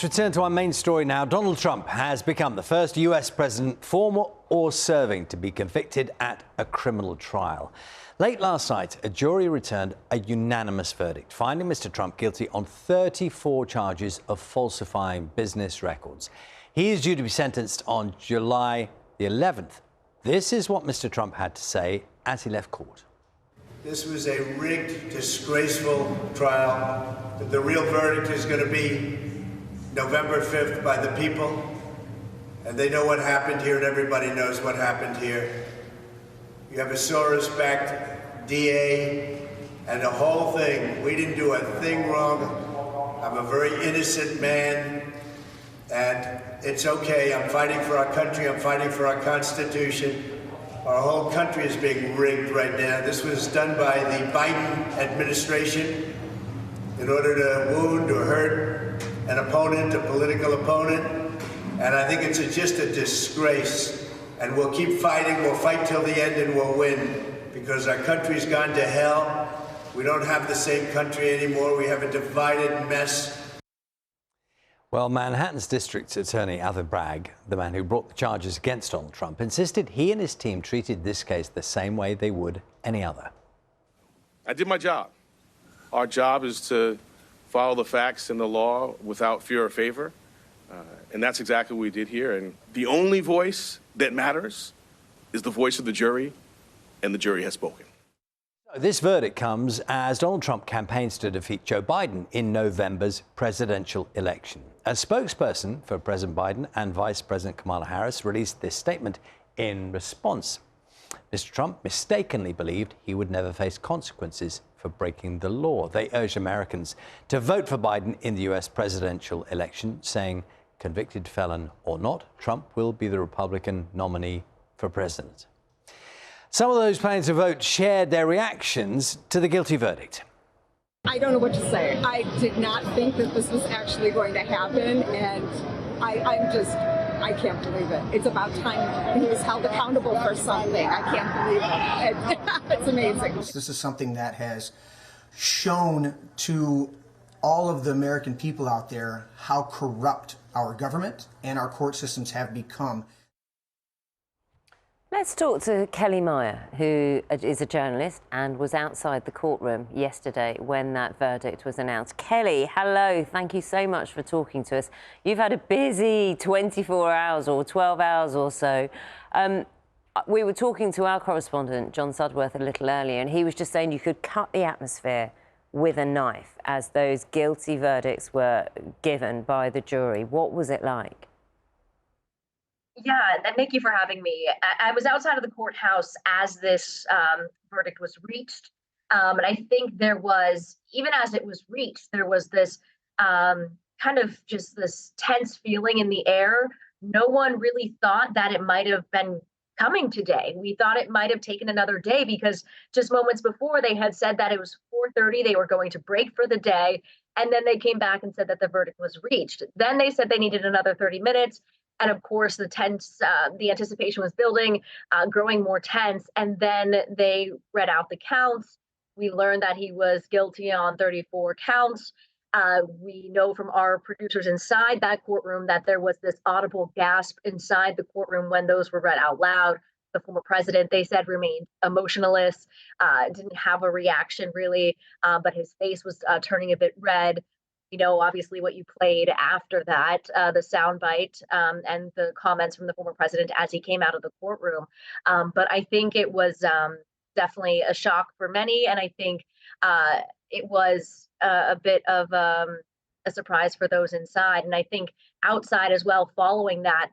Let's return to our main story now. Donald Trump has become the first US president, former or serving, to be convicted at a criminal trial. Late last night, a jury returned a unanimous verdict, finding Mr. Trump guilty on 34 charges of falsifying business records. He is due to be sentenced on July the 11th. This is what Mr. Trump had to say as he left court. This was a rigged, disgraceful trial. The real verdict is going to be November 5th by the people. And they know what happened here, and everybody knows what happened here. You have a Soros-backed DA and the whole thing. We didn't do a thing wrong. I'm a very innocent man, and it's okay. I'm fighting for our country. I'm fighting for our Constitution. Our whole country is being rigged right now. This was done by the Biden administration in order to wound or hurt an opponent, a political opponent. And I think it's just a disgrace. And we'll keep fighting. We'll fight till the end and we'll win, because our country's gone to hell. We don't have the same country anymore. We have a divided mess. Well, Manhattan's District Attorney Alvin Bragg, the man who brought the charges against Donald Trump, insisted he and his team treated this case the same way they would any other. I did my job. Our job is to follow the facts and the law without fear or favor. And that's exactly what we did here. And the only voice that matters is the voice of the jury, and the jury has spoken. This verdict comes as Donald Trump campaigns to defeat Joe Biden in November's presidential election. A spokesperson for President Biden and Vice President Kamala Harris released this statement in response. Mr. Trump mistakenly believed he would never face consequences for breaking the law. They urged Americans to vote for Biden in the U.S. presidential election, saying, convicted felon or not, Trump will be the Republican nominee for president. Some of those planning to vote shared their reactions to the guilty verdict. I don't know what to say. I did not think that this was actually going to happen, and I can't believe it. It's about time he was held accountable for something. I can't believe it. It's amazing. This is something that has shown to all of the American people out there how corrupt our government and our court systems have become. Let's talk to Kellie Meyer, who is a journalist and was outside the courtroom yesterday when that verdict was announced. Kellie, hello. Thank you so much for talking to us. You've had a busy 24 hours or 12 hours or so. We were talking to our correspondent, John Sudworth, a little earlier, and he was just saying you could cut the atmosphere with a knife as those guilty verdicts were given by the jury. What was it like? Yeah, and thank you for having me. I was outside of the courthouse as this verdict was reached. And I think there was, even as it was reached, there was this kind of just this tense feeling in the air. No one really thought that it might have been coming today. We thought it might have taken another day, because just moments before they had said that it was 4:30, they were going to break for the day. And then they came back and said that the verdict was reached. Then they said they needed another 30 minutes. And of course, the anticipation was building, growing more tense. And then they read out the counts. We learned that he was guilty on 34 counts. We know from our producers inside that courtroom that there was this audible gasp inside the courtroom when those were read out loud. The former president, they said, remained emotionless, didn't have a reaction really, but his face was turning a bit red. You know, obviously what you played after that, the soundbite and the comments from the former president as he came out of the courtroom. But I think it was definitely a shock for many. And I think it was a bit of a surprise for those inside. And I think outside as well, following that,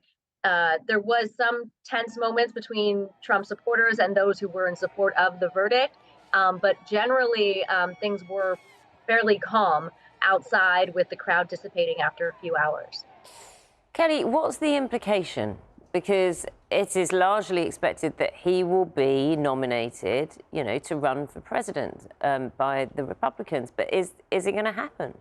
there was some tense moments between Trump supporters and those who were in support of the verdict. But generally, things were fairly calm outside, with the crowd dissipating after a few hours. Kellie, what's the implication? Because it is largely expected that he will be nominated, you know, to run for president by the Republicans. But is it going to happen?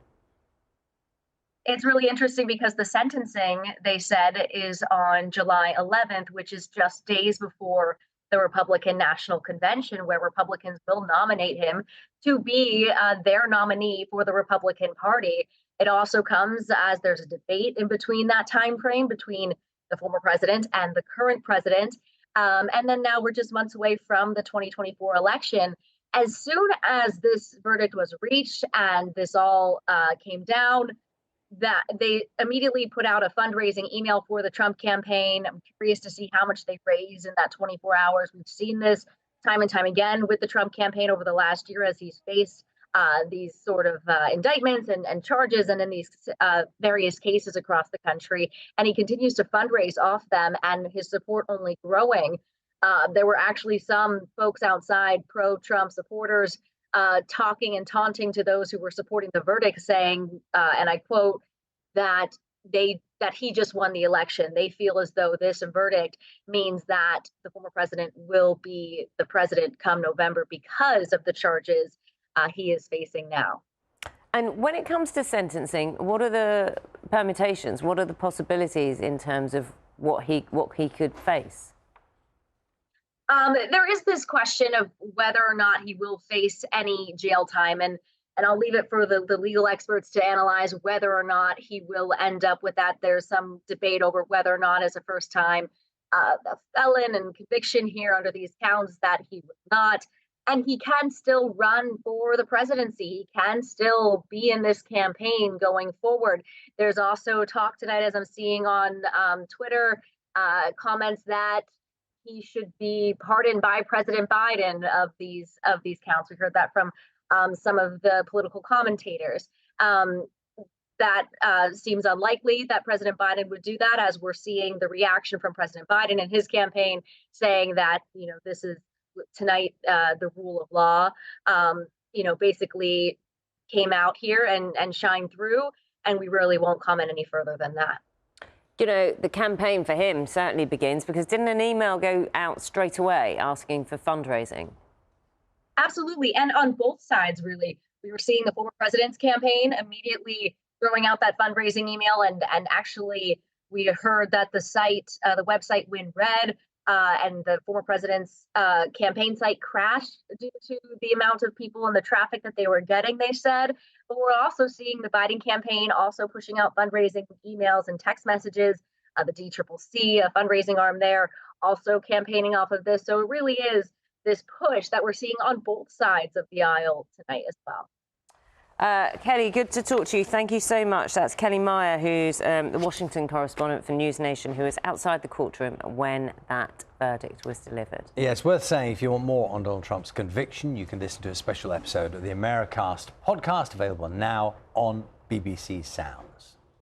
It's really interesting because the sentencing, they said, is on July 11th, which is just days before the Republican National Convention, where Republicans will nominate him to be their nominee for the Republican Party. It also comes as there's a debate in between that time frame between the former president and the current president. And then now we're just months away from the 2024 election. As soon as this verdict was reached and this all came down, that they immediately put out a fundraising email for the Trump campaign. I'm curious to see how much they raise in that 24 hours. We've seen this time and time again with the Trump campaign over the last year as he's faced these sort of indictments and charges and in these various cases across the country. And he continues to fundraise off them and his support only growing. There were actually some folks outside pro-Trump supporters talking and taunting to those who were supporting the verdict, saying, and I quote, that he just won the election. They feel as though this verdict means that the former president will be the president come November because of the charges he is facing now. And when it comes to sentencing, what are the permutations? What are the possibilities in terms of what he could face? There is this question of whether or not he will face any jail time, and I'll leave it for the legal experts to analyze whether or not he will end up with that. There's some debate over whether or not, as a first-time felon and conviction here under these counts, that he will not. And he can still run for the presidency. He can still be in this campaign going forward. There's also talk tonight, as I'm seeing on Twitter, comments that he should be pardoned by President Biden of these counts. We heard that from some of the political commentators. That seems unlikely that President Biden would do that, as we're seeing the reaction from President Biden and his campaign saying that, this is tonight the rule of law, basically came out here and shined through, and we really won't comment any further than that. The campaign for him certainly begins because didn't an email go out straight away asking for fundraising? Absolutely. And on both sides, really. We were seeing the former president's campaign immediately throwing out that fundraising email. And actually, we heard that the website went red and the former president's campaign site crashed due to the amount of people and the traffic that they were getting, they said. But we're also seeing the Biden campaign also pushing out fundraising emails and text messages. The DCCC, a fundraising arm there, also campaigning off of this. So it really is this push that we're seeing on both sides of the aisle tonight as well. Kellie, good to talk to you. Thank you so much. That's Kellie Meyer, who's the Washington correspondent for News Nation, who was outside the courtroom when that verdict was delivered. Yeah, it's worth saying if you want more on Donald Trump's conviction, you can listen to a special episode of the Americast podcast, available now on BBC Sounds.